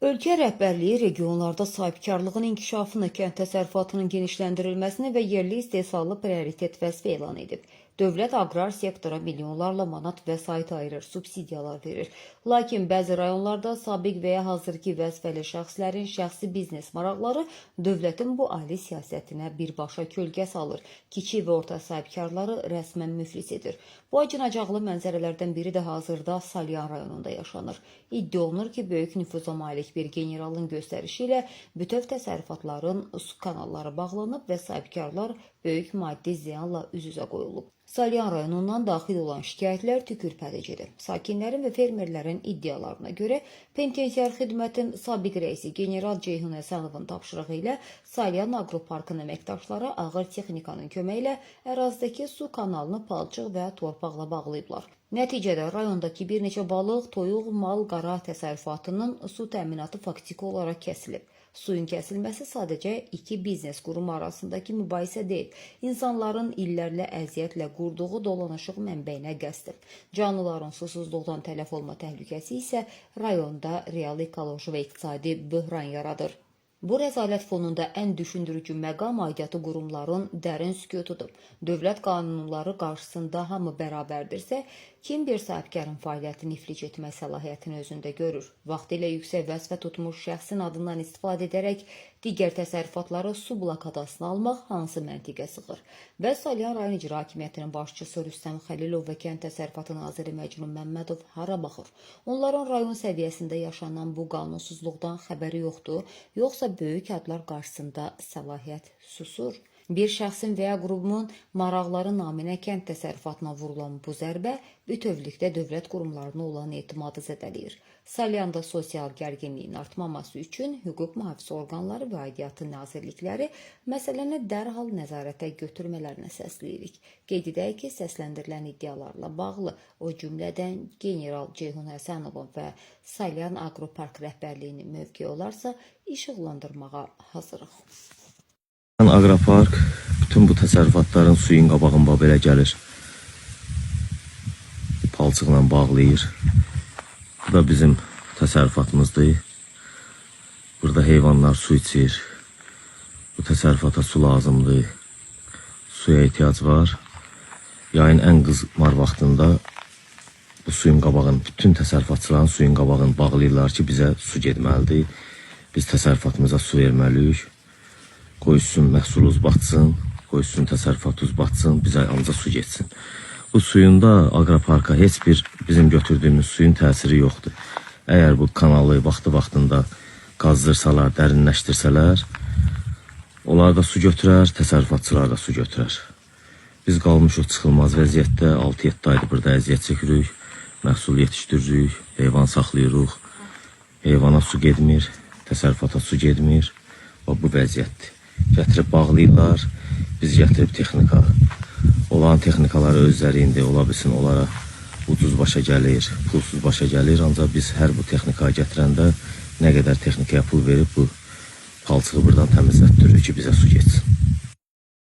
Ölkə rəhbərliyi regionlarda sahibkarlığın inkişafını, kənd təsərrüfatının genişləndirilməsini və yerli istehsalı prioritet vəzifə elan edib. Dövlət aqrar sektora milyonlarla manat vəsait ayırır, subsidiyalar verir. Lakin bəzi rayonlarda sabiq və ya hazırki vəzifəli şəxslərin şəxsi biznes maraqları dövlətin bu ali siyasətinə birbaşa kölgə salır. Kiçik və orta sahibkarları rəsmən müflis edir. Bu acınacaqlı mənzərələrdən biri də hazırda Salyan rayonunda yaşanır. İddia olunur ki, böyük nüfuza malik bir generalın göstərişi ilə bütöv təsərrüfatların su kanalları bağlanıb və sahibkarlar böyük maddi ziyanla üz-üzə qoyulub. Salyan rayonundan daxil olan şikayətlər tükürpədicidir. Sakinlərin və fermerlərin iddialarına görə penitensiar xidmətin sabiq rəisi general Ceyhun Həsənovun tapşırığı ilə Salyan Aqroparkın əməkdaşları ağır texnikanın köməyi ilə ərazidəki su kanalını palçıq və torpaqla bağlayıblar. Nəticədə rayondakı bir neçə balıq, toyuq, mal, qara təsərrüfatının su təminatı faktiki olaraq kəsilib. Suyun kəsilməsi sadəcə iki biznes qurumu arasındakı mübahisə deyil, insanların illərlə əziyyətlə qurduğu dolanışıq mənbəyinə qəsdir. Canlıların susuzluqdan tələf olma təhlükəsi isə rayonda real ekoloji və iqtisadi böhran yaradır. Bu rəzalət fonunda ən düşündürücü məqam aidiyyatı qurumların dərin sükutudur. Dövlət qanunları qarşısında hamı bərabərdirsə, kim bir sahibkarın fəaliyyətini iflic etmək səlahiyyətini özündə görür? Vaxtilə yüksək vəzifə tutmuş şəxsin adından istifadə edərək digər təsərrüfatları su blokadasına almaq hansı məntiqə sığır? Və Salyan rayon icra hakimiyyətinin başçısı Rüstəm Xəlilov və kənd təsərrüfatı naziri Məcnun Məmmədov hara baxır? Onların rayon səviyyəsində yaşanan bu qanunsuzluqdan xəbəri yoxdur, yoxsa böyük adlar qarşısında səlahiyyət susur? Bir şəxsin və ya qrupumun maraqları naminə kənd təsərrüfatına vurulan bu zərbə bütövlükdə dövlət qurumlarına olan etimadı zədələyir. Salyanda sosial gərginliyin artmaması üçün hüquq mühafizə orqanları və aidiyyatı nazirlikləri məsələni dərhal nəzarətə götürmələrinə səsləyirik. Qeyd edək ki, səsləndirilən iddialarla bağlı, o cümlədən General Ceyhun Həsənovun və Salyan Aqropark rəhbərliyinin mövqeyi olarsa, işıqlandırmağa hazırıq. Aqropark bütün bu təsərrüfatların suyun qabağında belə gəlir. Palçıqla bağlayır. Bu da bizim təsərrüfatımızdır. Burada heyvanlar su içir. Bu təsərrüfata su lazımdır. Suya ehtiyac var. Yayın ən qızmar vaxtında bu suyun qabağını, bütün təsərrüfatçıların suyun qabağını bağlayırlar ki, bizə su getməlidir. Biz təsərrüfatımıza su verməliyik. Qoysun məhsulumuz batsın, qoysun təsərrüfatımız batsın, bizə ancaq su getsin. Bu suyun da aqroparka heç bir bizim götürdüyümüz suyun təsiri yoxdur. Əgər bu kanalı vaxtında qazdırsalar, dərinləşdirsələr, onlar da su götürər, təsərrüfatçılar da su götürər. Biz qalmışıq çıxılmaz vəziyyətdə, 6-7 aydır burada əziyyət çəkirik, məhsul yetişdiririk, heyvan saxlayırıq, heyvana su getmir, təsərrüfata su getmir, bu vəziyyətdir. Gətirib bağlayırlar, biz gətirib texnika. Olan texnikaları özləri indi ola bilsin, onlara ucuz başa gəlir, pulsuz başa gəlir. Ancaq biz hər bu texnikaya gətirəndə nə qədər texnikaya pul verib bu palçığı buradan təmizlətdiririk ki, bizə su getsin.